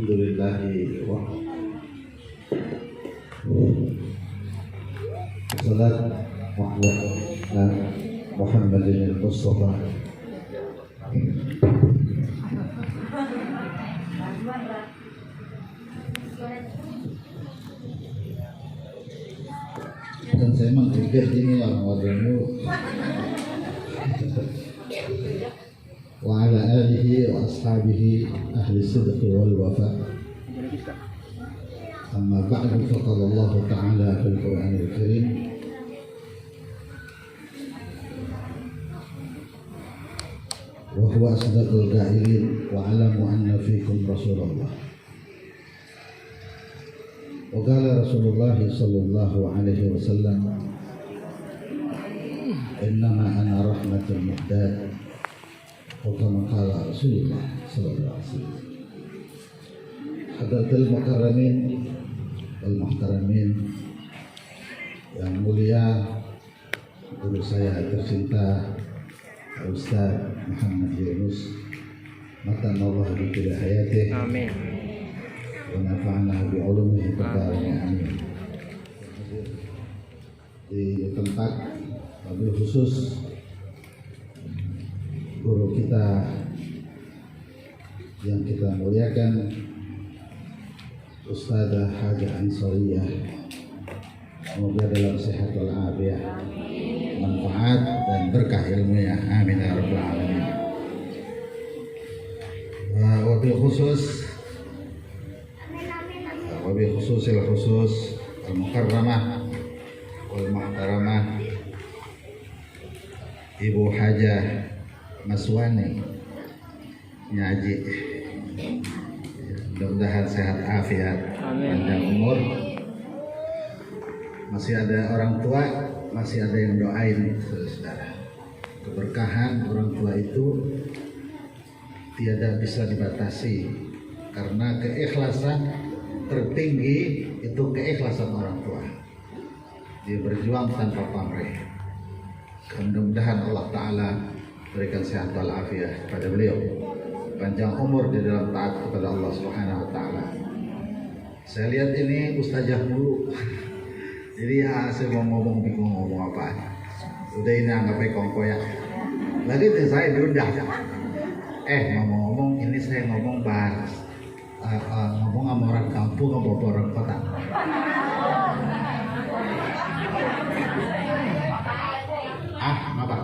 Alhamdulillahi wa salatu ala Muhammadin al-Mustafa. Dan saya memang pikir ini orang-orangmu wa ala alihi wa ashabihi ahli sidqi wal wafa. Amma ba'du, faqala Allah ta'ala fil Qur'anil Karim wa huwa asdaqul qa'ilin wa alamu anna fikum Rasulullah. Wa qala Rasulullah sallallahu alaihi wasallam, innama ana rahmatul muhdad. Wa kama qala Rasulullah sallallahu alaihi wasallam. Hadratul mukarramin wal muhtaramin, yang mulia guru saya tercinta Ustaz Muhammad Yunus, matanallahu bi kulli hayatihi. Amin. Wa nafa'ana bi ulumihi amin. Di tempat wabil khusus guru kita yang kita muliakan, Ustazah Hajah Ansariyah, semoga dalam sehat walafiat, manfaat dan berkah ilmunya, amin ya rabbal alamin. Wabil khusus al-mukarramah wal muhtaramah Ibu Hajah Maswani Nyaji, mudah-mudahan sehat afiat, panjang umur. Masih ada orang tua, masih ada yang doain, saudara. Keberkahan orang tua itu tiada bisa dibatasi, karena keikhlasan tertinggi itu keikhlasan orang tua. Dia berjuang tanpa pamrih. Mudah-mudahan Allah Ta'ala berikan sehat walafiat kepada beliau, panjang umur di dalam taat kepada Allah Subhanahu wa Ta'ala. Saya lihat ini ustazah mulu. Jadi ya saya mau bingung ngomong apa. Udah ini anggap kongkoyak. Lagi itu saya diundang. Ngomong-ngomong ini saya ngomong bahas ngomong sama orang kampung sama orang kota. Apa?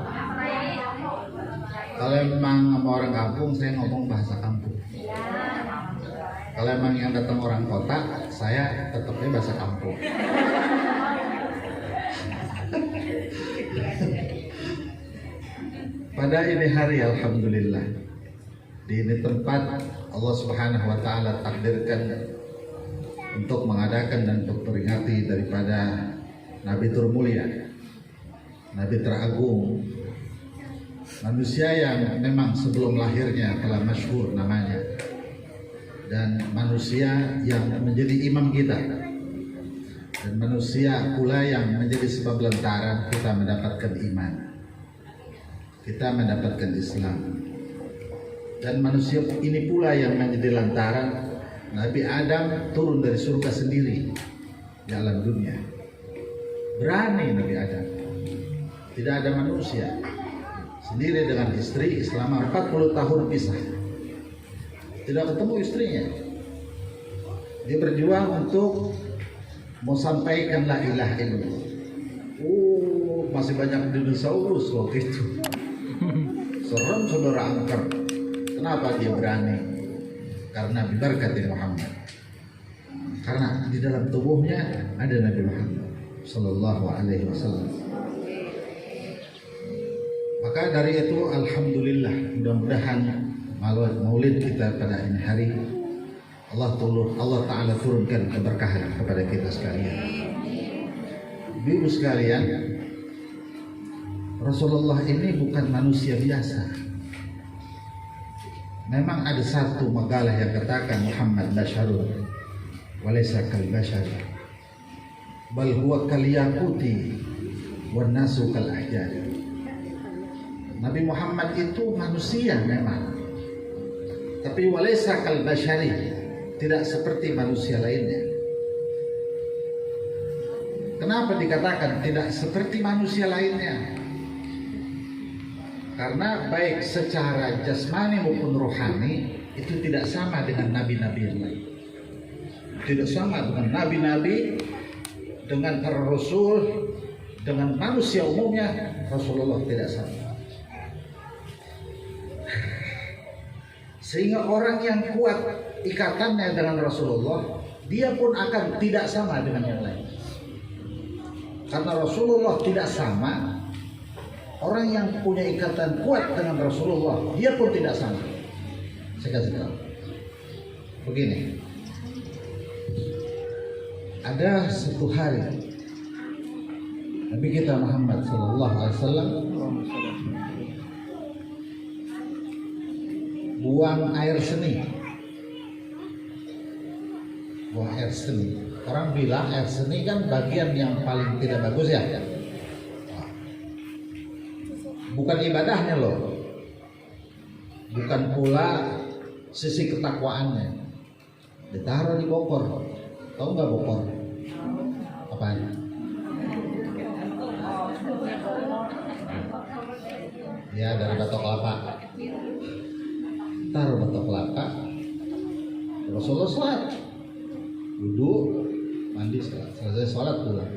Kalau memang sama orang kampung, saya ngomong bahasa kampung. Kalau memang yang datang orang kota, saya tetapnya bahasa kampung. Pada ini hari, alhamdulillah, di ini tempat Allah Subhanahu wa Ta'ala takdirkan untuk mengadakan dan memperingati daripada Nabi termulia, Nabi teragung, manusia yang memang sebelum lahirnya telah masyhur namanya, dan manusia yang menjadi imam kita, dan manusia pula yang menjadi sebab lantaran kita mendapatkan iman, kita mendapatkan Islam. Dan manusia ini pula yang menjadi lantaran Nabi Adam turun dari surga sendiri di alam dunia. Berani Nabi Adam, tidak ada manusia, sendiri dengan istri selama 40 tahun pisah, tidak ketemu istrinya. Dia berjuang untuk mau sampaikan la ilaha illallah. Masih banyak dinosaurus waktu itu. Serem saudara angker. Kenapa dia berani? Karena biberkat Muhammad. Karena di dalam tubuhnya ada Nabi Muhammad sallallahu alaihi wasallam. Maka dari itu alhamdulillah, mudah-mudahan maulid kita pada ini hari Allah Ta'ala turunkan keberkahan kepada kita sekalian. Ibu sekalian, Rasulullah ini bukan manusia biasa. Memang ada satu makalah yang katakan Muhammad basyarun walaysa kal bashar bal huwa kal yaquti wan nasu kal ahjar. Nabi Muhammad itu manusia memang, tapi walaysa kal bashari, tidak seperti manusia lainnya. Kenapa dikatakan tidak seperti manusia lainnya? Karena baik secara jasmani maupun rohani itu tidak sama dengan nabi-nabi yang lain. Tidak sama dengan nabi-nabi, dengan para rasul, dengan manusia umumnya. Rasulullah tidak sama. Sehingga orang yang kuat ikatannya dengan Rasulullah, dia pun akan tidak sama dengan yang lain. Karena Rasulullah tidak sama, orang yang punya ikatan kuat dengan Rasulullah, dia pun tidak sama. Saya kasih tahu. Begini, ada satu hari Nabi kita Muhammad SAW buang air seni. Buang air seni. Orang bilang air seni kan bagian yang paling tidak bagus ya. Bukan ibadahnya loh. Bukan pula sisi ketakwaannya. Ditaruh di bokor. Tahu nggak bokor? Apaan? Ya, dari batok kelapa. Taruh batok kelapa. Rasulullah sholat, duduk, mandi, sholat. Selesai sholat pulang.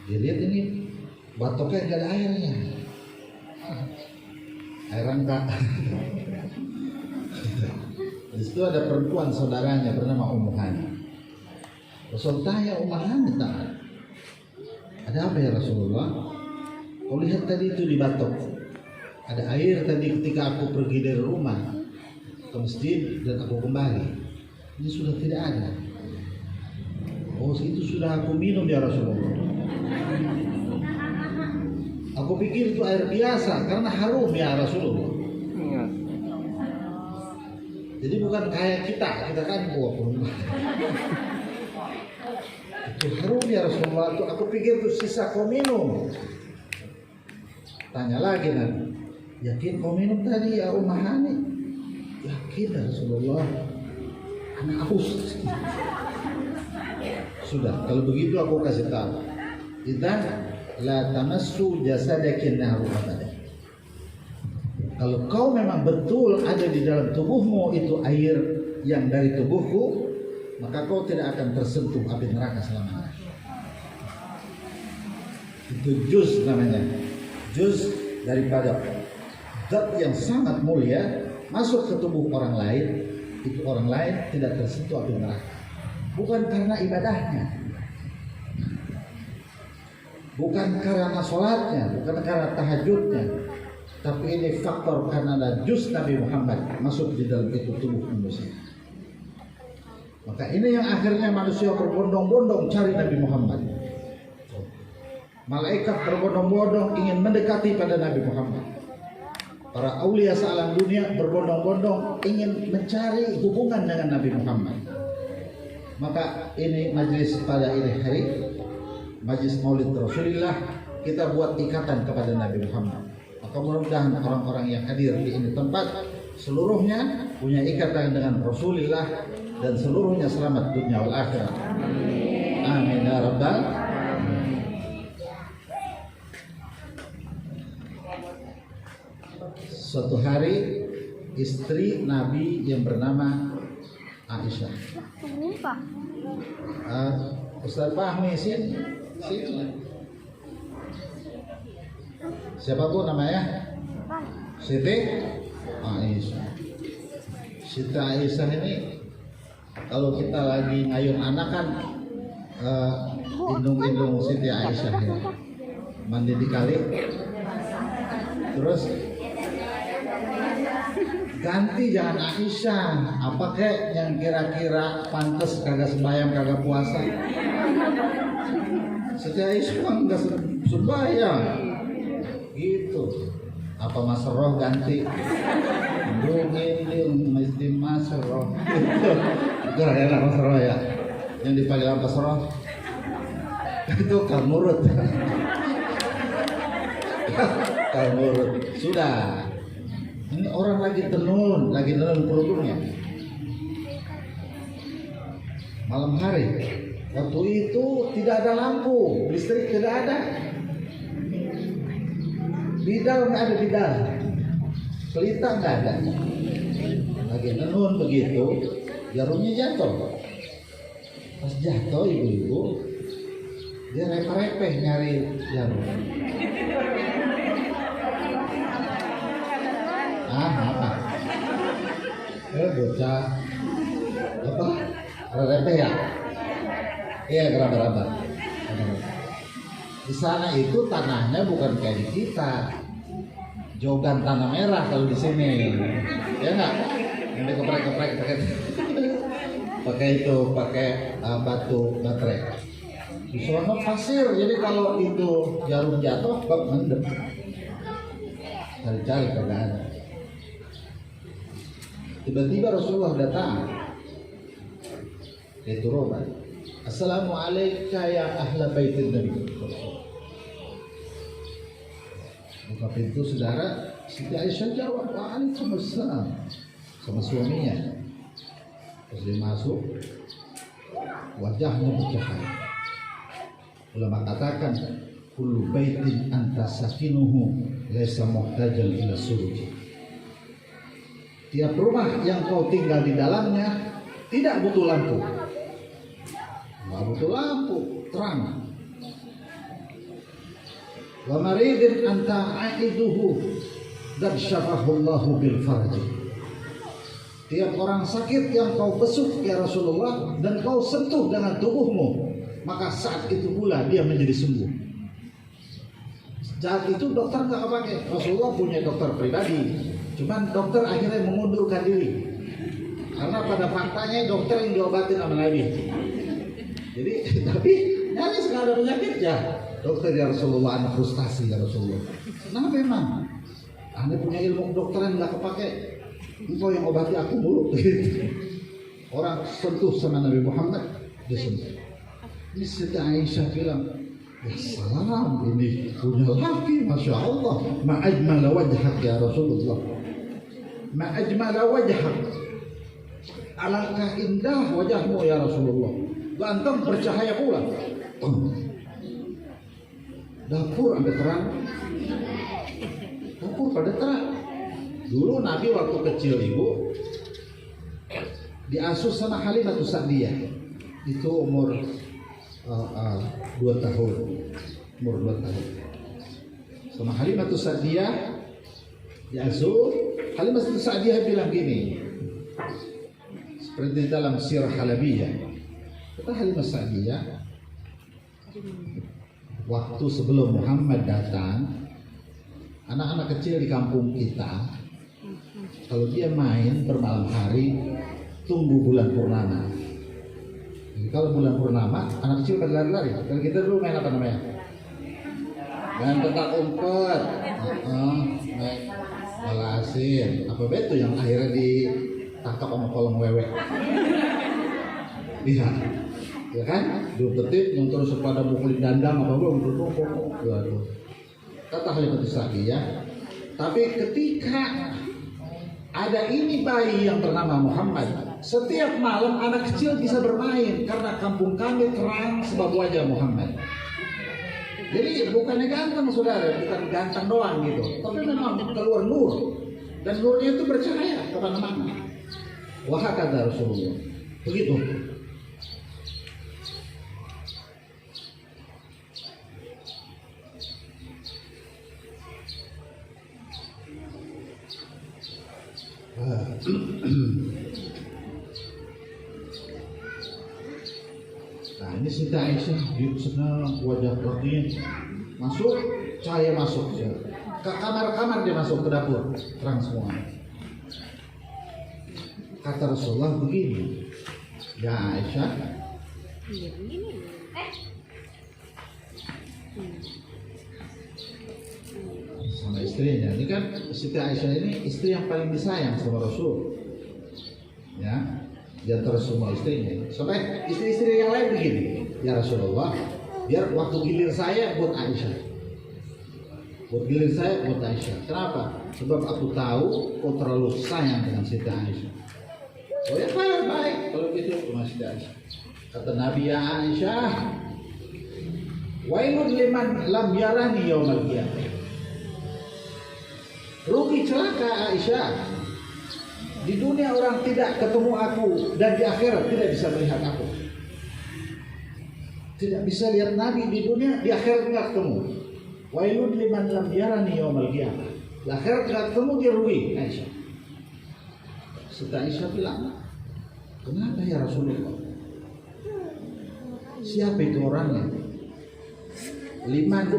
Dia lihat ini batoknya nggak ada airnya. Air rangka. Di situ ada perempuan saudaranya bernama Ummu Hani. Rasul tanya Ummu Hani, ada apa ya Rasulullah? Kau lihat tadi itu di batok, ada air tadi ketika aku pergi dari rumah ke masjid dan aku kembali. Ini sudah tidak ada. Oh, itu sudah aku minum ya Rasulullah. Aku pikir itu air biasa karena harum ya Rasulullah. Jadi bukan kayak kita kan buah kurma. Itu harum ya Rasulullah. Itu aku pikir itu sisa kau minum. Tanya lagi nanti, yakin kau minum tadi ya Ummu Hani? Yakin ya Rasulullah. Anak haus. Sudah, kalau begitu aku kasih tahu. Idzan la tamassu jasadakin naru abada. Kalau kau memang betul ada di dalam tubuhmu itu air yang dari tubuhku, maka kau tidak akan tersentuh api neraka selamanya. Itu juz namanya. Juz daripada zat yang sangat mulia masuk ke tubuh orang lain, itu orang lain tidak tersentuh api neraka. Bukan karena ibadahnya, bukan karena sholatnya, bukan karena tahajudnya, tapi ini faktor karena ada juz Nabi Muhammad masuk di dalam itu tubuh manusia. Maka ini yang akhirnya manusia berbondong-bondong cari Nabi Muhammad. Malaikat berbondong-bondong ingin mendekati pada Nabi Muhammad. Para aulia sealam dunia berbondong-bondong ingin mencari hubungan dengan Nabi Muhammad. Maka ini majlis pada ini hari, majlis Maulid Rasulullah, kita buat ikatan kepada Nabi Muhammad. Maka mudah-mudahan orang-orang yang hadir di ini tempat seluruhnya punya ikatan dengan Rasulullah dan seluruhnya selamat dunia wal akhirat. Amin ya rabbal. Suatu hari istri Nabi yang bernama Aisyah. Ustaz Fahmi sini. Siapa bu namanya? Siti Aisyah. Siti Aisyah ini kalau kita lagi ngayun anak kan indung-indung Siti Aisyah ya. Mandi di kali. Terus ganti jangan Aisyah, apa kek yang kira-kira pantas kagak sembahyang kagak puasa. Siti Aisyah enggak sembahyang gitu. Apa Masroh ganti ini mesti Masroh itu enak Masroh ya yang dipanggil Masroh itu Kalmurut. Kalmurut sudah. Ini orang lagi tenun kerudungnya. malam hari. Waktu itu tidak ada lampu, listrik tidak ada. Bidal nggak ada bidal, pelita nggak ada. Lagi nenun begitu, jarumnya jatuh. Pas jatuh ibu-ibu, dia repeh-repeh nyari jarum. Apa? Bocah apa? Repeh ya? Iya, gerabah-gerabah. Di sana itu tanahnya bukan kayak di kita, jogan tanah merah kalau di sini, ya nggak? Yang dikeprek-keprek pakai itu, pakai batu baterai. Di sana pasir, jadi kalau itu jarum jatuh, mendem. Cari-cari kagak ada. Tiba-tiba Rasulullah datang, itu robat. Assalamualaikum ya ahla baitin Nabi. Buka pintu saudara, Siti Aisyah jawab, waalaikumsalam, sama suaminya. Terus dia masuk, wajahnya bercahaya. Ulama katakan, kullu baitin anta sakinuhu laysa muhtajan ila suruj. Tiap rumah yang kau tinggal di dalamnya tidak butuh lampu. Nggak butuh lampu, terang. Wa maridin anta aiduhu dan syafahullahu bil farji. Tiap orang sakit yang kau besuk ya Rasulullah dan kau sentuh dengan tubuhmu, maka saat itu pula dia menjadi sembuh. Saat itu dokter nggak pakai. Rasulullah punya dokter pribadi, cuman dokter akhirnya mengundurkan diri karena pada faktanya dokter yang diobatin sama Nabi. Jadi tapi nyaris nggak ada penyakit ya. Dokter ya Rasulullah, anak frustasi ya Rasulullah. Nah memang, Anda punya ilmu kedokteran nggak kepake. Engkau yang obati aku mulu. Orang sentuh sama Nabi Muhammad, dia sentuh. Ini Siti Aisyah bilang, ya salam, ini punya laki, masya Allah. Ma'ajmala wajhak ya Rasulullah. Ma'ajmala wajhak. Alangkah indah wajahmu ya Rasulullah. Ganteng bercahaya pula. Dapur ada terang. Dapur pada terang. Dulu Nabi waktu kecil ibu diasuh sama Halimatus Sa'diyah. Itu umur 2 tahun. Umur 2 tahun. Sama Halimatus Sa'diyah diasuh. Halimatus Sa'diyah bilang gini. Seperti dalam Sirah Halabiyah. Kata Halimatus Sa'diyah, waktu sebelum Muhammad datang, anak-anak kecil di kampung kita, kalau dia main bermalam hari, tunggu bulan purnama. Jadi kalau bulan purnama, anak kecil pada lari-lari. Kalau kita dulu main apa namanya? Main petak umpet, main bola asin, apa betul yang akhirnya ditangkap sama kolong wewe. Iya, ya kan? Diumpetin yang terus pada mukulin dandang apa belum itu. Waduh. Kata Halimatus Sa'diyah, tapi ketika ada ini bayi yang bernama Muhammad, setiap malam anak kecil bisa bermain karena kampung kami terang sebab wajah Muhammad. Jadi bukannya ganteng saudara, bukan ganteng doang gitu, tapi memang keluar nur dan nurnya itu bercahaya kemana-mana. Wah kata Rasulullah, begitu. Nah ini Siti Aisyah di sana wajah putih masuk, cahaya masuk ya. Ke kamar-kamar dia masuk ke dapur, terang semua. Kata Rasulullah begini, ya Aisyah, sama istrinya. Ini kan Siti Aisyah ini istri yang paling disayang sama Rasul. Ya, di antara semua istrinya. Sampai istri-istri yang lain begini, ya Rasulullah, biar waktu gilir saya buat Aisyah. Buat gilir saya buat Aisyah. Kenapa? Sebab aku tahu kau terlalu sayang dengan Siti Aisyah. Oh ya baik kalau gitu cuma Siti Aisyah. Kata Nabi, ya Aisyah, wailun liman lam yarani yaumal qiyamah. Rugi celaka Aisyah. Di dunia orang tidak ketemu aku, dan di akhirat tidak bisa melihat aku. Tidak bisa lihat Nabi di dunia, di akhirat nggak ketemu. Wailun liman lam yarani yaumal qiyamah. Di akhirat nggak ketemu, dia rugi Aisyah. Setelah Aisyah bilang, kenapa ya Rasulullah? Siapa itu orangnya? Liman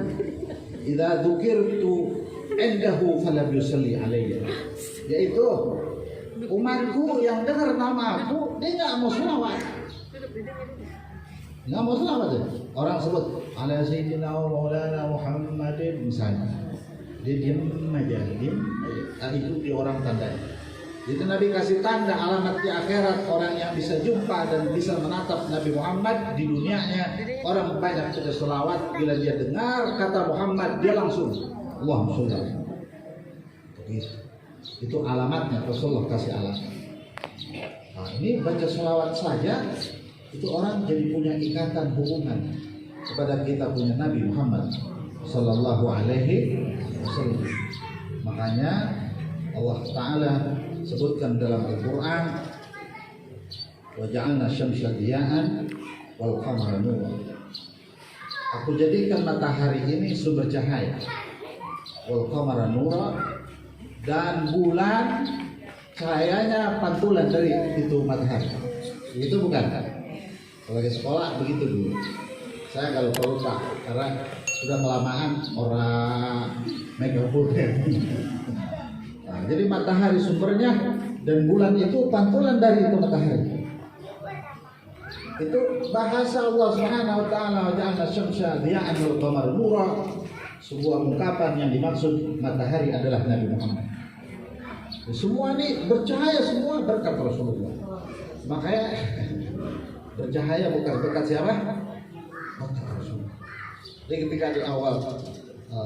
idza dzukirtu indahu falam yusalli alayya. Yaitu umatku yang dengar nama aku, dia nggak mau selawat. Nggak mau selawat ya. Orang sebut ala sayyidina wa maulana Muhammadin misalnya, dia diam aja, diam aja. Itu di orang tandanya. Itu Nabi kasih tanda alamat di akhirat, orang yang bisa jumpa dan bisa menatap Nabi Muhammad. Di dunianya orang banyak sudah selawat, bila dia dengar kata Muhammad dia langsung Allahumma sholli alaihi. Begitu. Itu alamatnya, Rasulullah kasih alamat. Nah, ini baca selawat saja itu orang jadi punya ikatan hubungan kepada kita punya Nabi Muhammad sallallahu alaihi wasallam. Makanya Allah Ta'ala sebutkan dalam Al-Quran, wa ja'alna syamsa diya'an wal qamara nuran. Aku jadikan matahari ini sumber cahaya, wal qamara nuran, dan bulan cahayanya pantulan dari itu matahari. Itu bukan? Kalau di sekolah begitu dulu. Saya kalau lupa karena sudah kelamaan orang megapul. Nah, jadi matahari sumbernya dan bulan itu pantulan dari itu matahari. Itu bahasa Allah Subhanahu wa taala, wa ja'alna syamsa diya'an wal qamara nuran. Sebuah ungkapan yang dimaksud matahari adalah Nabi Muhammad. Semua ini bercahaya, semua berkat Rasulullah. Makanya bercahaya bukan berkat siapa? Berkat Rasulullah. Jadi ketika di awal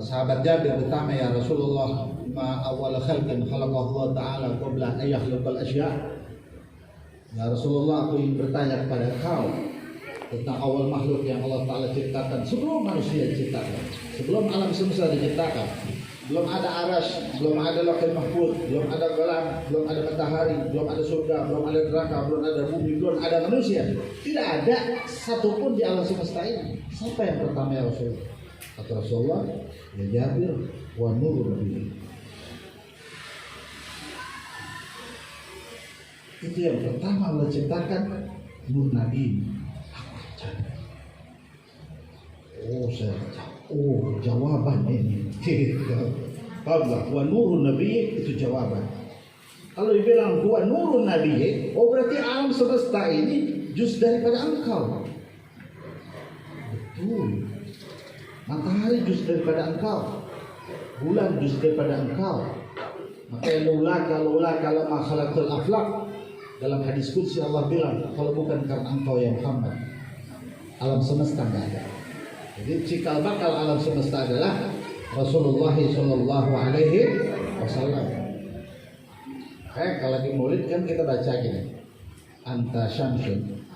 sahabat Jabir bertanya, ya Rasulullah, ma awal khalqin khalaqahu Allah Ta'ala qabla an yakhluqal asya'. Ya Rasulullah, aku ingin bertanya kepada kau tentang awal makhluk yang Allah Ta'ala ciptakan sebelum manusia diciptakan, sebelum alam semesta diciptakan. Belum ada aras, belum ada lauhul mahfuz, belum ada qalam, belum ada matahari, belum ada surga, belum ada neraka, belum ada bumi, belum ada manusia. Tidak ada satupun di alam semesta ini. Siapa yang pertama ya Rasulullah? Kata Rasulullah, ya Jabir, wa nurun nabi. Itu yang pertama Allah ciptakan, nur Nabi. Oh, saya jawaban ini. Qabla wa nurun nabi, itu jawaban. Kalau dibilang wa nurun nabi, oh berarti alam semesta ini juz daripada engkau. Betul. Matahari juz daripada engkau, bulan juz daripada engkau. Makanya laulaka lama khalaqtul aflaq. Dalam hadis qudsi Allah bilang, kalau bukan karena engkau ya Muhammad, alam semesta enggak ada. Jadi cikal bakal alam semesta adalah Rasulullah sallallahu alaihi wasallam. Kayak kalau di Maulid kan kita baca gini, anta syamsun,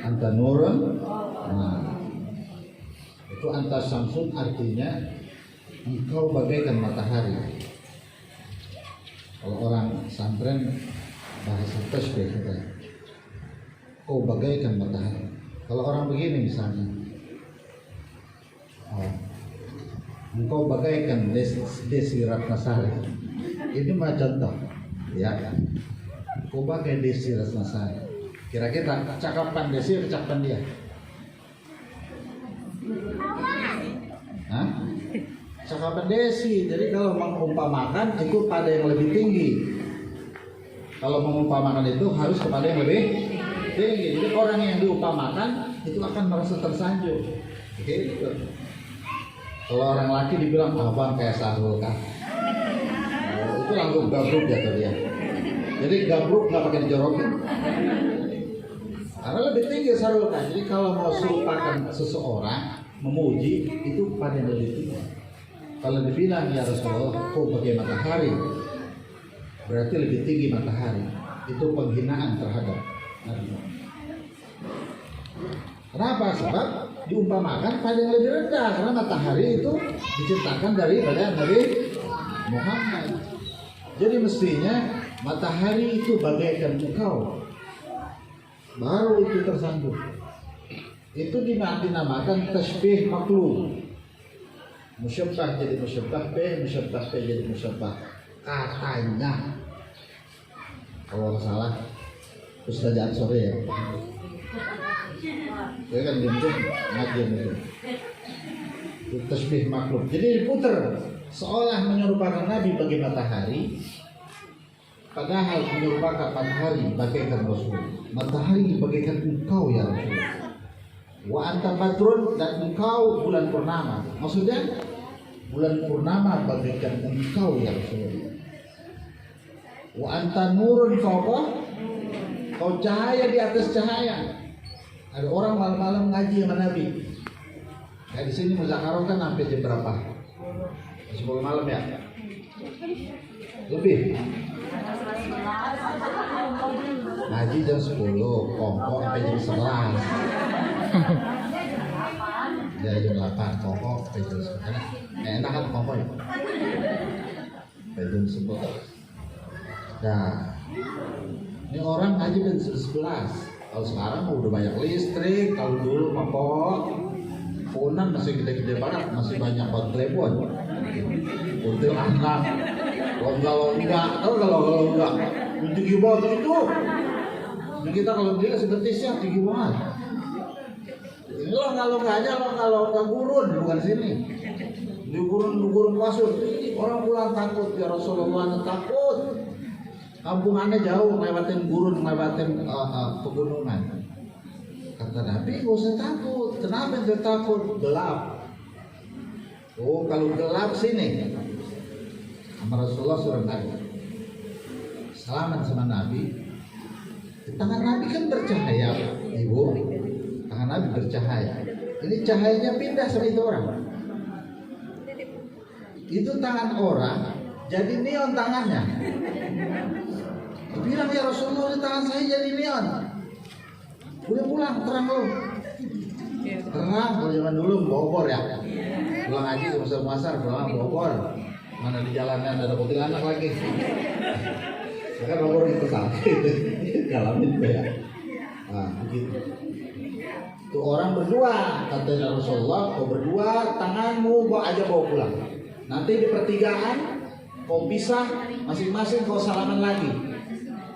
anta nurun. Nah, itu anta syamsun artinya engkau bagaikan matahari. Kalau orang santren bahasa tasbih katanya, kau bagaikan matahari. Kalau orang begini misalnya, engkau bagaikan Desi Ratnasari. Ini mah contoh, ya. Kau bagai Desi Ratnasari. Kira-kira cakapan Desi atau cakapan dia? Hah? Cakapan Desi. Jadi kalau mengumpamakan itu pada yang lebih tinggi. Kalau mengumpamakan itu harus kepada yang lebih tinggi. Jadi orang yang diumpamakan itu akan merasa tersanjung. Gitu. Kalau orang laki dibilang abang kayak Sahrul Kah, itu langsung gabruk jatuh dia. Jadi gabruk nggak pakai dijorokin, karena lebih tinggi Sahrul Kah. Jadi kalau mau serupakan seseorang, memuji itu pada yang lebih tinggi. Kalau dibilang ya Rasulullah, kau bagai matahari, berarti lebih tinggi matahari. Itu penghinaan terhadap Nabi Muhammad. Kenapa? Sebab diumpamakan pada yang lebih rendah, karena matahari itu diciptakan daripada Nabi Muhammad. Jadi mestinya matahari itu bagaikan engkau, baru itu tersandung. Itu dinamakan tasbih maklum. Musyabbah jadi musyabbah bih, musyabbah bih jadi musyabbah. Katanya, kalau nggak salah Ustaz Ansori ya, saya kan diunjuk ngajian itu tasbih maklum. Jadi diputer seolah menyerupakan Nabi bagi matahari, padahal menyerupakan matahari bagaikan Rasul. Matahari bagaikan engkau ya Rasul. Wa anta badrun, dan engkau bulan purnama. Maksudnya bulan purnama bagaikan engkau ya Rasul. Wa anta nurun fawqa, kau cahaya di atas cahaya. Ada orang malam-malam ngaji sama Nabi. Kayak di sini muzakarah kan sampai jam berapa? 10 malam ya? Lebih. Ngaji jam 10, kongkong sampai jam 11. Dari jam 8, kongkong sampai jam 11. Enak kan kongkong ya? Sampai jam 11. Nah, ini orang ngaji jam 11. Kalau sekarang udah banyak listrik, kalau dulu ponan masih gede-gede banget, masih banyak buat telepon. Untuk anak, kalau enggak, tinggi banget itu. Nah, kita kalau dia seperti siap tinggi banget. Lo kalau nggak gurun, bukan sini. Di gurun pasur, orang pulang takut ya Rasulullah, takut. Kampung Anda jauh, ngelewatin gurun, ngelewatin pegunungan. Kata Nabi, gak usah takut. Kenapa gak takut? Gelap. Oh, kalau gelap sini. Sama Rasulullah suruh Nabi salaman sama Nabi. Tangan Nabi kan bercahaya, Ibu. Tangan Nabi bercahaya. Ini cahayanya pindah sama itu orang. Itu tangan orang, jadi neon tangannya. Bilang ya Rasulullah, di tangan saya jadi neon. Udah pulang, terang loh. Terang, kalau zaman dulu Bogor ya. Pulang aja ke Pasar Masar, pulang Bogor. Mana di jalanan ada kuntilanak lagi. Kan Bogor itu sakit. Galamin ya. Nah, begitu. Itu orang berdua, katanya Rasulullah, kau berdua, tanganmu bawa pulang. Nanti di pertigaan kau pisah, masing-masing kau salaman lagi.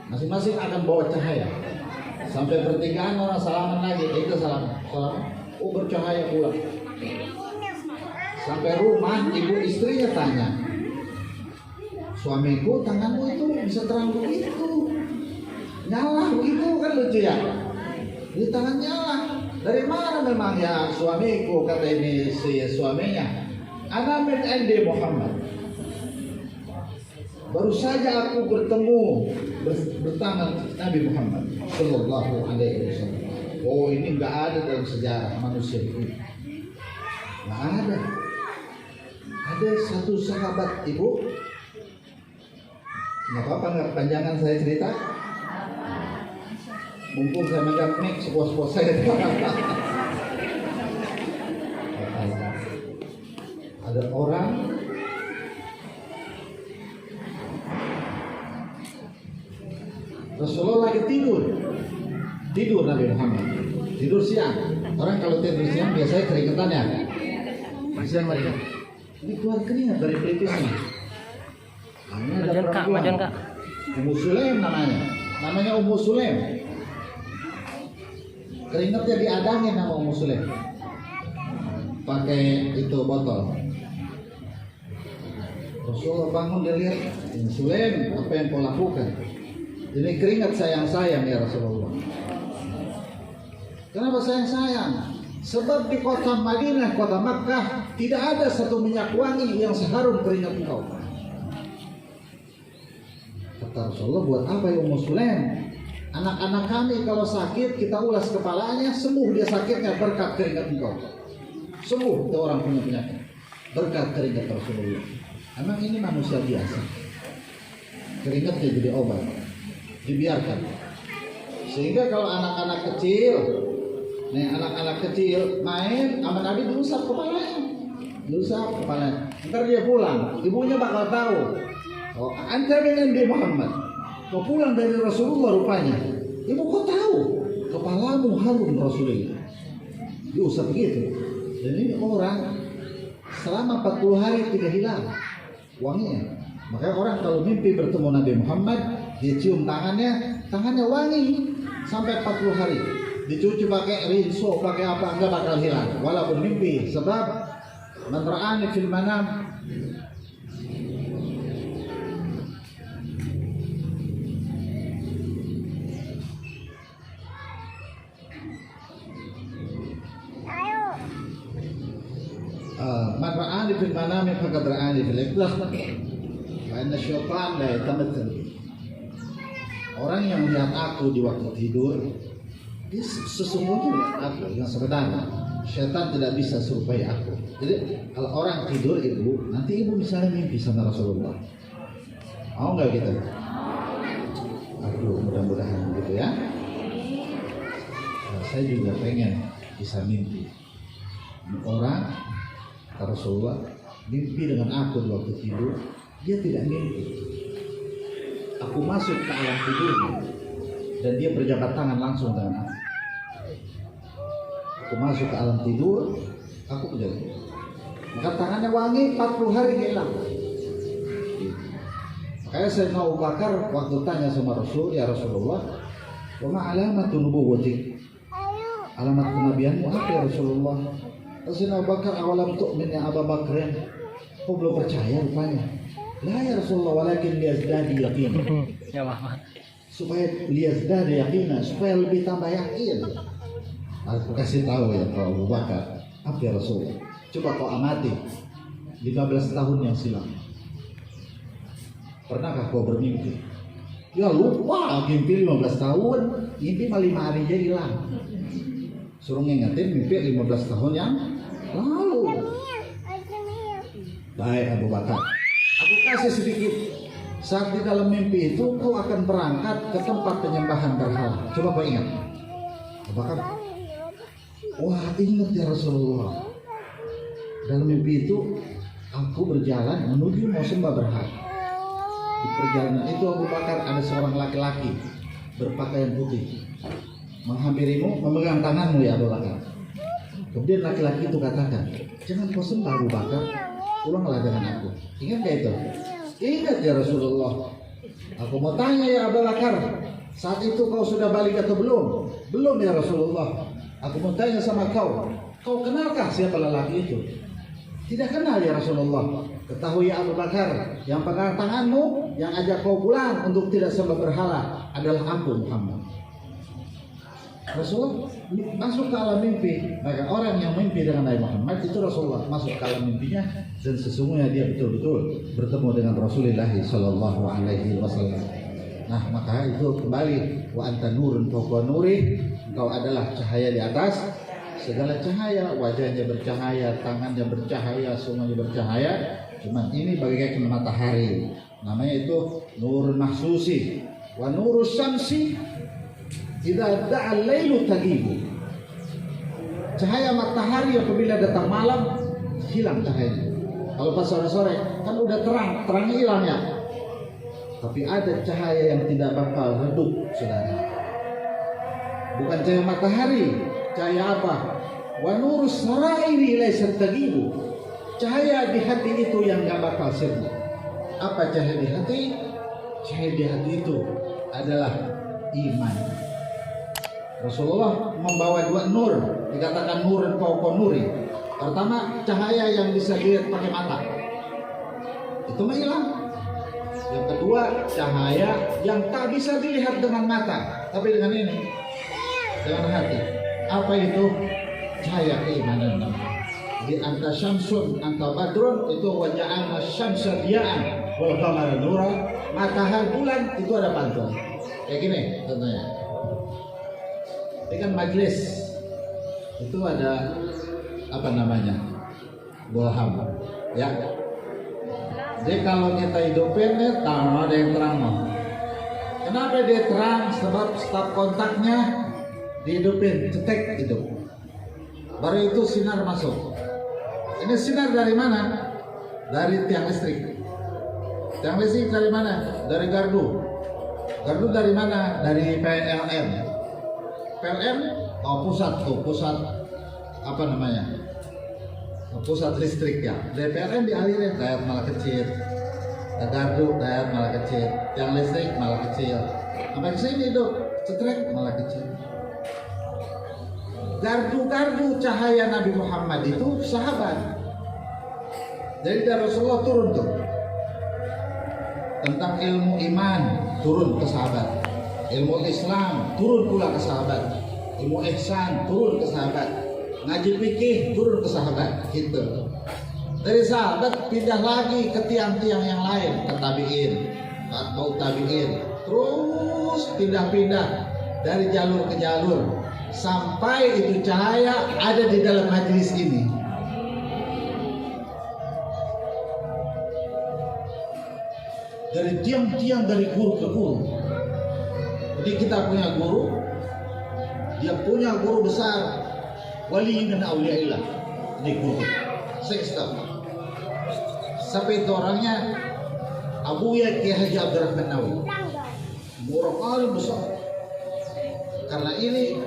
Masing-masing akan bawa cahaya. Sampai pertigaan orang salaman lagi, itu salam. Oh, bercahaya pula. Sampai rumah, ibu istrinya tanya, suamiku, tanganmu itu bisa terang begitu, nyala begitu, kan lucu ya? Ini tangan nyala. Dari mana memang ya suamiku, kata ini si suaminya. Ana min indi Muhammad. Baru saja aku bertemu bersama Nabi Muhammad Sallallahu Alaihi Wasallam. Oh, ini nggak ada dalam sejarah manusia itu. Nggak ada. Ada satu sahabat, Ibu. Nggak apa-apa, nggak panjangan saya cerita. Mumpung saya megang mic, sepuas-puas saya. Ada orang Rasulullah lagi tidur Nabi Muhammad, tidur siang. Orang kalau tidur siang biasanya keringetan ya. Siang lagi. Ini keluar keringat dari pelipisnya. Namanya ada perempuan. Ummu Sulaim namanya Ummu Sulaim. Keringatnya diadangin sama Ummu Sulaim. Pakai itu botol. Rasulullah bangun, dia lihat, Ummu Sulaim, apa yang kau lakukan? Ini keringat sayang-sayang ya Rasulullah. Kenapa sayang-sayang? Sebab di kota Madinah, kota Makkah, tidak ada satu minyak wangi yang seharum keringat engkau. Kata Rasulullah, buat apa ya Ummu Sulaim? Anak-anak kami kalau sakit, kita ulas kepalanya, sembuh dia sakitnya berkat keringat engkau. Sembuh itu orang punya penyakit berkat keringat Rasulullah. Emang ini manusia biasa? Keringatnya jadi obat, dibiarkan. Sehingga kalau anak-anak kecil Nih anak-anak kecil main sama Nabi diusap kepalanya. Diusap kepalanya. Ntar dia pulang, ibunya bakal tahu. Oh, anta dengan Nabi Muhammad. Kau pulang dari Rasulullah rupanya. Ibu kau tahu, kepalamu harum Rasulullah. Diusap begitu. Dan ini orang selama 40 hari tidak hilang wanginya. Makanya orang kalau mimpi bertemu Nabi Muhammad, dia cium tangannya wangi sampai 40 hari. Dicuci pakai rinso, pakai apa, enggak bakal hilang walaupun mimpi. Sebab man ra'ani fil manam man ra'ani fil manam faqad ra'ani fil ikhlas. Karena syaitan la yatamathal. Orang yang melihat aku di waktu tidur, dia sesungguhnya melihat aku yang sebenarnya. Syaitan tidak bisa serupai aku. Jadi kalau orang tidur ibu, nanti ibu misalnya mimpi sama Rasulullah, mau nggak gitu? Aduh, mudah-mudahan gitu ya. Nah, saya juga pengen bisa mimpi. Orang Rasulullah mimpi dengan aku di waktu tidur, dia tidak mimpi. Aku masuk ke alam tidurnya dan dia berjabat tangan langsung dengan aku. Aku masuk ke alam tidur, aku berjabat. Maka tangannya wangi 40 hari hilang. Makanya Sayyidina Abu Bakar waktu tanya sama Rasul, ya Rasulullah, wa ma alamatun nubuwwatik? Alamat kenabianmu apa ya Rasulullah? Sayyidina Abu Bakar, awalam tu'min ya Abu Bakar? Kau belum percaya rupanya? La ya Rasulullah, walakin liyazdadi yaqina. Ya Muhammad. Supaya liyazdadi yaqina, supaya lebih tambah yakin. Aku kasih tahu ya kau Abu Bakar, apa ya Rasulullah? Coba kau amati 15 tahun yang silam. Pernahkah kau bermimpi? Ya lupa, mimpi 15 tahun, mimpi 5 hari jadi hilang. Suruh ngingetin mimpi 15 tahun yang lalu. Baik Abu Bakar, aku kasih sedikit. Saat di dalam mimpi itu kau akan berangkat ke tempat penyembahan berhala. Coba kau ingat. Abu Bakar, wah ingat ya Rasulullah. Dalam mimpi itu aku berjalan menuju mau sembah berhala. Di perjalanan itu Abu Bakar ada seorang laki-laki berpakaian putih menghampirimu, memegang tanganmu ya Abu Bakar. Kemudian laki-laki itu katakan, jangan kau sembah Abu Bakar, pulanglah dengan aku. Ingat gak itu? Ingat ya Rasulullah. Aku mau tanya ya Abu Bakar, saat itu kau sudah balik atau belum? Belum ya Rasulullah. Aku mau tanya sama kau, kau kenalkah siapa lelaki itu? Tidak kenal ya Rasulullah. Ketahui ya Abu Bakar, yang pegang tanganmu, yang ajak kau pulang untuk tidak sembah berhala adalah aku Muhammad. Rasulullah masuk ke alam mimpi. Maka orang yang mimpi dengan Nabi Muhammad itu Rasulullah masuk ke alam mimpinya, dan sesungguhnya dia betul-betul bertemu dengan Rasulullah Sallallahu Alaihi Wasallam. Nah maka itu kembali, wa anta nurun fawqa nuri, engkau adalah cahaya di atas segala cahaya. Wajahnya bercahaya, tangannya bercahaya, semuanya bercahaya. Cuman ini bagaikan matahari, namanya itu nurun mahsusi. Wa nurus syamsi idza da'a al-lailu tagibu. Cahaya matahari apabila datang malam hilang cahayanya. Kalau pas sore-sore kan udah terang hilang ya. Tapi ada cahaya yang tidak bakal redup, saudara. Bukan cahaya matahari, cahaya apa? Wa nurus sarairi laysa tagibu. Cahaya di hati itu yang gak bakal sirna. Apa cahaya di hati? Cahaya di hati itu adalah iman. Rasulullah membawa dua nur, dikatakan nur dan fawqa nuri. Pertama, cahaya yang bisa dilihat pakai mata, itu mah hilang. Yang kedua, cahaya yang tak bisa dilihat dengan mata, tapi dengan ini, dengan hati. Apa itu? Cahaya keimanan. Di anta syamsun, anta badrun, itu waja'alna syamsa diya'an wal qamara nura. Matahari bulan itu ada pantulan. Kayak gini contohnya. Ini kan majelis, itu ada apa namanya, boham, ya. Jadi kalau kita hidupin nih, tahu ada yang terang loh. Kenapa dia terang? Sebab staf kontaknya dihidupin, cetek hidup. baru itu sinar masuk. Ini sinar dari mana? Dari tiang listrik. Tiang listrik dari mana? Dari gardu. Gardu dari mana? Dari PLN. PLN, pusat apa namanya? Pusat listrik ya. Dari PLN dialirin daerah malah kecil. Gardu daerah malah kecil. Tiang listrik malah kecil. Sampai ke sini tuh, cetrek malah kecil. Gardu-gardu cahaya Nabi Muhammad itu sahabat. Jadi dari Rasulullah turun tuh tentang ilmu iman, turun ke sahabat. Ilmu Islam turun pula ke sahabat. Ilmu ihsan turun ke sahabat. Ngaji fikih turun ke sahabat. Gitu. Dari sahabat pindah lagi ke tiang-tiang yang lain, ke tabi'in, atba'ut tabi'in. Terus pindah-pindah dari jalur ke jalur sampai itu cahaya ada di dalam majelis ini. Dari tiang-tiang, dari guru ke guru. Jadi kita punya guru, dia punya guru besar, wali min auliyaillah. Ini guru, sekstaf. Sampai itu orangnya Abuya Kiai Haji Abdurrahman Nawawi. Orang alim besar. Karena ini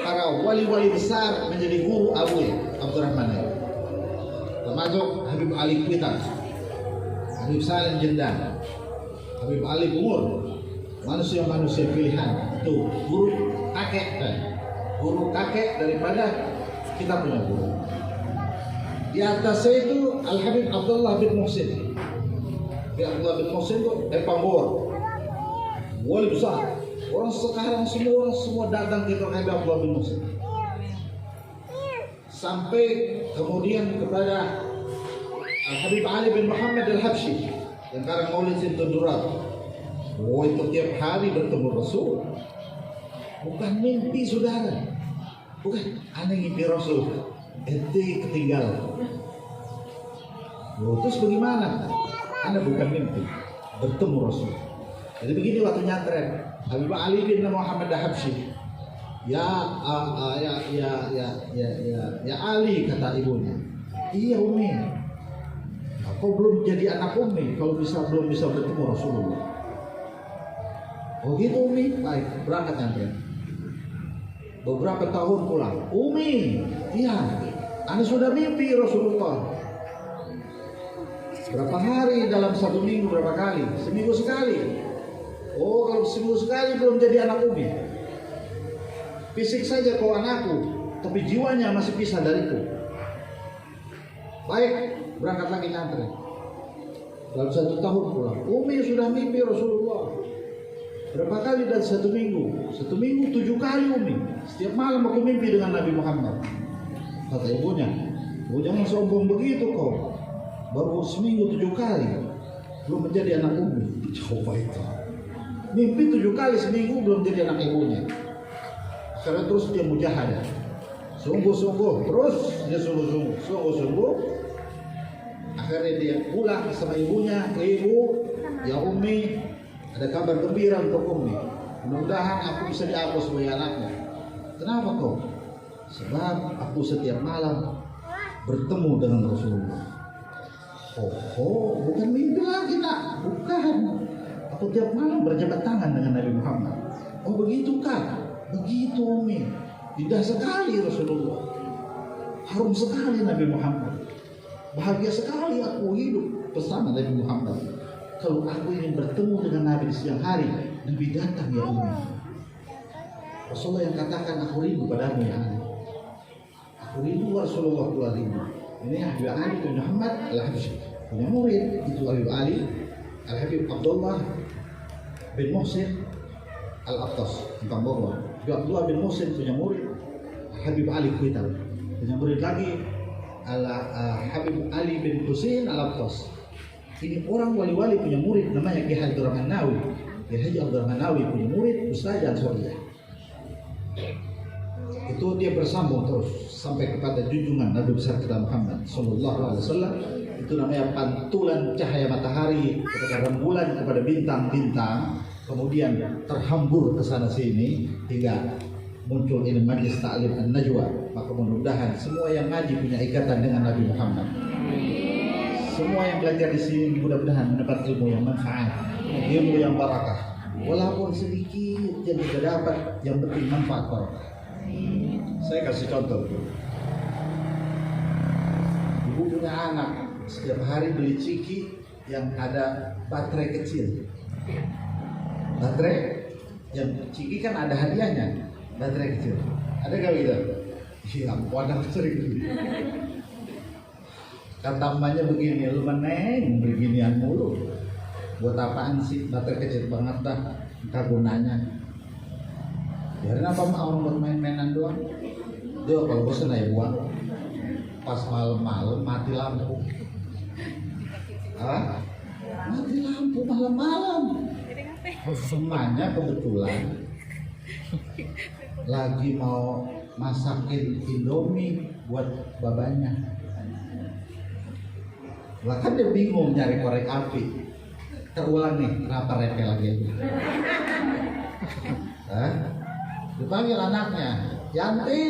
para wali-wali besar menjadi guru Abuya Abdurrahman Nawawi. Termasuk Habib Ali Kuitan, Habib Salim Jendan, Habib Ali Umur, manusia-manusia pilihan. Itu guru kakek daripada kita punya guru. Di atasnya itu Al Habib Abdullah bin Muhsin. Abdullah bin Muhsin itu Pambor, wali besar. Orang sekarang semua datang ke Habib Abdullah bin Muhsin. Sampai kemudian kepada Al Habib Ali bin Muhammad Al Habsyi yang sekarang Maulid Sintudurat. Oh, itu tiap hari bertemu Rasul. Bukan mimpi saudara. Bukan aneh mimpi Rasul. Ente ketinggalan. Oh, terus bagaimana? Anda bukan mimpi, bertemu Rasul. Jadi begini waktu nyantren Habib Ali bin Muhammad Al Habsyi. Ya Ali, kata ibunya. Iya Umi. Kau belum jadi anak Umi kalau belum bisa bertemu Rasulullah. Oh gitu Umi, baik, berangkat nyantren. Beberapa tahun pulang, Umi, iya, Anda sudah mimpi Rasulullah. Berapa hari dalam satu minggu, berapa kali? Seminggu sekali. Oh, kalau seminggu sekali belum jadi anak Umi. Fisik saja kau anakku, tapi jiwanya masih pisah dariku. Baik, berangkat lagi nyantren. Dalam satu tahun pulang, Umi sudah mimpi Rasulullah. Berapa kali dalam satu minggu? Satu minggu 7 kali Umi. Setiap malam aku mimpi dengan Nabi Muhammad. Kata ibunya, oh jangan sombong begitu kau. Baru seminggu 7 kali belum menjadi anak Umi. Coba itu. Mimpi 7 kali seminggu belum jadi anak ibunya. Karena terus dia mujahadah. Sungguh-sungguh, terus dia sungguh-sungguh. Akhirnya dia pulang sama ibunya, ibu, ya Umi, ada kabar gembira untuk Umi. Mudah-mudahan aku bisa dihapus sebagai anaknya. Kenapa kau? Sebab aku setiap malam bertemu dengan Rasulullah. Oh, bukan mimpi lagi nak, bukan. Aku tiap malam berjabat tangan dengan Nabi Muhammad. Oh begitu kak? Begitu Umi. Indah sekali Rasulullah. Harum sekali Nabi Muhammad. Bahagia sekali aku hidup bersama Nabi Muhammad. Kalau aku ingin bertemu dengan Nabi di siang hari, Nabi datang ya Umi. Rasulullah yang katakan aku rindu padamu ya Ali. Aku rindu Rasulullah pula rindu. Ini Habib Ali bin Muhammad Al Habsyi punya murid itu Habib Ali Al Habib Abdullah bin Muhsin Al Attas tentang Bogor. Abdullah bin Muhsin punya murid Habib Ali Kuital, punya murid lagi Al Habib Ali bin Husain Al Attas. Ini orang wali-wali punya murid namanya Kiai Haji Abdurrahman Nawawi. Kiai Haji Abdurrahman Nawawi punya murid Ustaz Ansoriah. Itu dia bersambung terus sampai kepada junjungan Nabi besar kita Muhammad sallallahu alaihi wasallam. Itu namanya pantulan cahaya matahari kepada rembulan kepada bintang-bintang, kemudian terhambur ke sana sini hingga muncul ini majlis ta'lim an-najwa, Maka mudah-mudahan semua yang ngaji punya ikatan dengan Nabi Muhammad. Semua yang belajar di sini mudah-mudahan mendapat ilmu yang manfaat, ilmu yang barakah. Walaupun sedikit yang kita dapat, yang penting manfaat barakah. Saya kasih contoh. Ibu punya anak, setiap hari beli ciki yang ada baterai kecil. Baterai yang ciki kan ada hadiahnya, baterai kecil. Ada gak gitu? Iya, wadah sering gitu. Kata emaknya begini, lu meneng beginian mulu. Buat apaan sih baterai kecil banget dah, entah gunanya. Biarin apa mah orang buat main-mainan doang. Dia kalau bosan aja buang. Pas malam-malam mati lampu. Hah? Mati lampu malam-malam. Semuanya kebetulan lagi mau masakin Indomie buat babanya. Lah kan dia bingung nyari korek api. Terulang nih, kenapa repel lagi? Hah? Dipanggil anaknya, Yanti.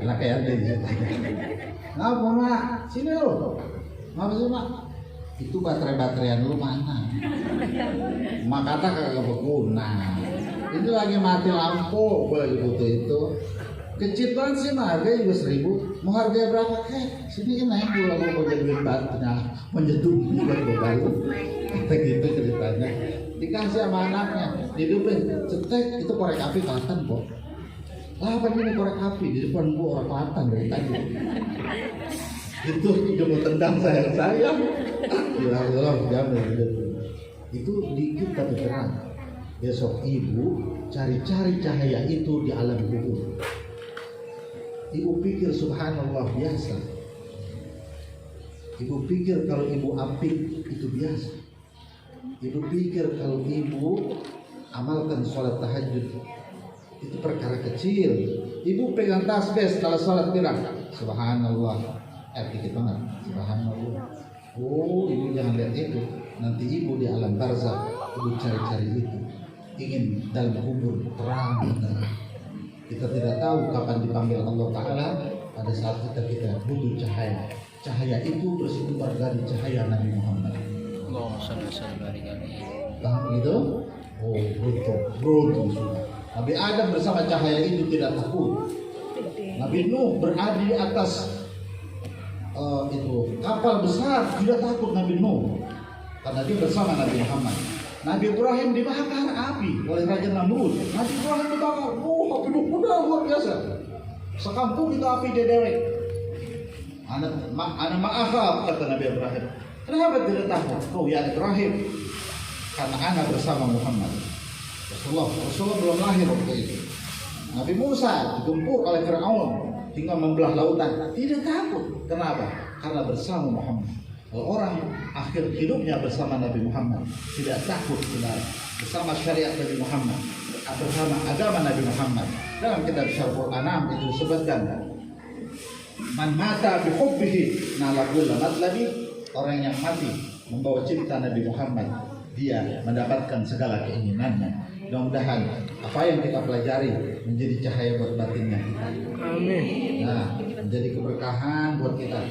Anaknya Yanti di situ. Ngapa mak? Sini lo. Ngapa sih mak? Itu baterai-bateraian lu mana? Mak kata kagak berguna. Ini lagi mati lampu, gue lagi butuh itu. Kecil banget sih mah, harganya juga 1.000. Mau harganya berapa kek? Sini kan naik pulang mau jadi duit batunya, menjeduk buat gue baru. Kita gitu ceritanya. Dikasih sama anaknya, dihidupin, cetek itu korek api kelihatan kok. Lah apa ini korek api di depan gua orang kelihatan dari tadi. Itu dia mau tendang saya. Bilang jangan gitu. Itu dikit tapi terang. Besok ibu cari-cari cahaya itu di alam kubur. Ibu pikir subhanallah biasa. Ibu pikir kalau ibu apik itu biasa. Ibu pikir kalau ibu amalkan sholat tahajud itu perkara kecil. Ibu pegang tasbih setelah sholat bilang subhanallah. Dikit banget. Subhanallah. Oh, ibu jangan lihat itu. Nanti ibu di alam barzakh ibu cari-cari itu. Ingin dalam kubur terang. Kita tidak tahu kapan dipanggil Allah Ta'ala. Pada saat kita butuh cahaya. Cahaya itu bersumber dari cahaya Nabi Muhammad. Gitu? Oh, betul sudah. Nabi Adam bersama cahaya itu tidak takut. Nabi Nuh berada di atas itu kapal besar, tidak takut Nabi Nuh karena dia bersama Nabi Muhammad. Nabi Ibrahim dibakar api oleh Raja Namrud. Nabi Ibrahim dibakar, api udah luar biasa. Sekampung itu api dedewek. Anak maaf kata Nabi Ibrahim. Kenapa tidak takut? Oh ya Ibrahim, karena anak bersama Muhammad. Rasulullah belum lahir waktu itu. Nabi Musa digempur oleh Fir'aun hingga membelah lautan. Tidak takut. Kenapa? Karena bersama Muhammad. Kalau orang akhir hidupnya bersama Nabi Muhammad, tidak takut bersama syariat Nabi Muhammad, bersama agama Nabi Muhammad. Dalam kitab Syarhul Anam itu disebutkan, man mata bi hubbihi nalaqul matlabi. Orang yang mati membawa cinta Nabi Muhammad, dia mendapatkan segala keinginannya. Mudah-mudahan apa yang kita pelajari menjadi cahaya buat batinnya kita. Amin. Nah, menjadi keberkahan buat kita.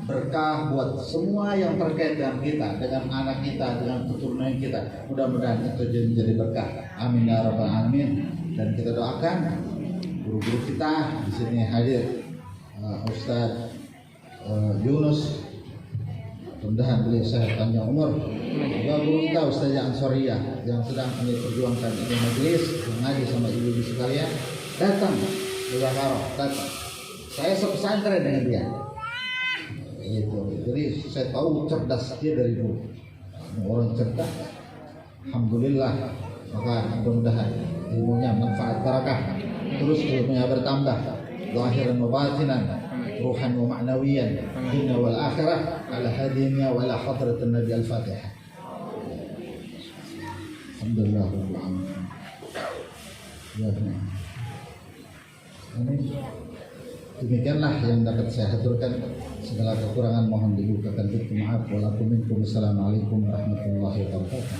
Berkah buat semua yang terkait dengan kita, dengan anak kita, dengan keturunan kita. Mudah-mudahan itu menjadi berkah. Amin ya rabbal alamin. Dan kita doakan guru-guru kita di sini hadir, Ustadz Yunus. Mudah-mudahan beliau sehat panjang umur. Juga guru kita Ustaz Ansoriah yang sedang kami perjuangkan ini majelis mengaji sama ibu-ibu sekalian, datang di Jakarta, datang. Saya sepesantren dengan dia. Jadi saya tahu cerdas dia dari dulu. Orang cerdas. Alhamdulillah. Maka mudah-mudahan ilmunya manfaat barakah. Terus ilmunya bertambah. Zahiran wa batinan. Ruhan wa ma'nawiyan. Dunia wal akhirah. Ala hadiniya wa ala hadratin Nabi Al-Fatihah. Alhamdulillah. Demikianlah yang dapat saya haturkan. Segala kekurangan mohon dibukakan. Maaf. Wassalamualaikum warahmatullahi wabarakatuh.